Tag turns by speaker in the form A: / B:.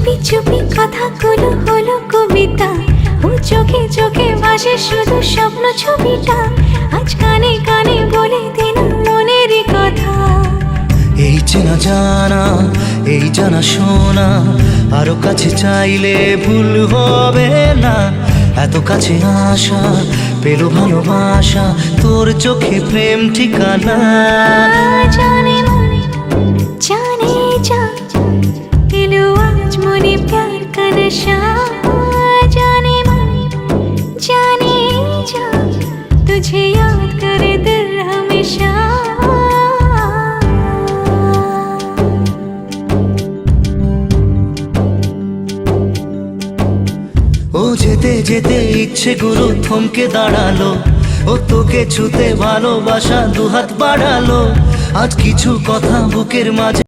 A: চুপি চুপি কথাগুলো হলো কবিতা, ও চোখে চোখে ভাসে শুধু স্বপ্ন ছবিটা, আজ কানে কানে বলে দিন মনেরই কথা।
B: এই চেনা জানা, এই জানা শোনা, আরো কাছে চাইলে ভুল হবে না। এত কাছে আসা পেল ভালোবাসা, তোর চোখে প্রেম ঠিকানা।
A: জানে মন জানে जा दिलो आज मने प्यार का नशा। जाने मन जाने जा तुझे याद करे दिल हमेशा।
B: ও যেতে যেতে ইচ্ছে গুলো থমকে দাঁড়ালো, ও তোকে ছুতে ভালোবাসা দুহাত বাড়ালো। আজ কিছু কথা বুকের মাঝে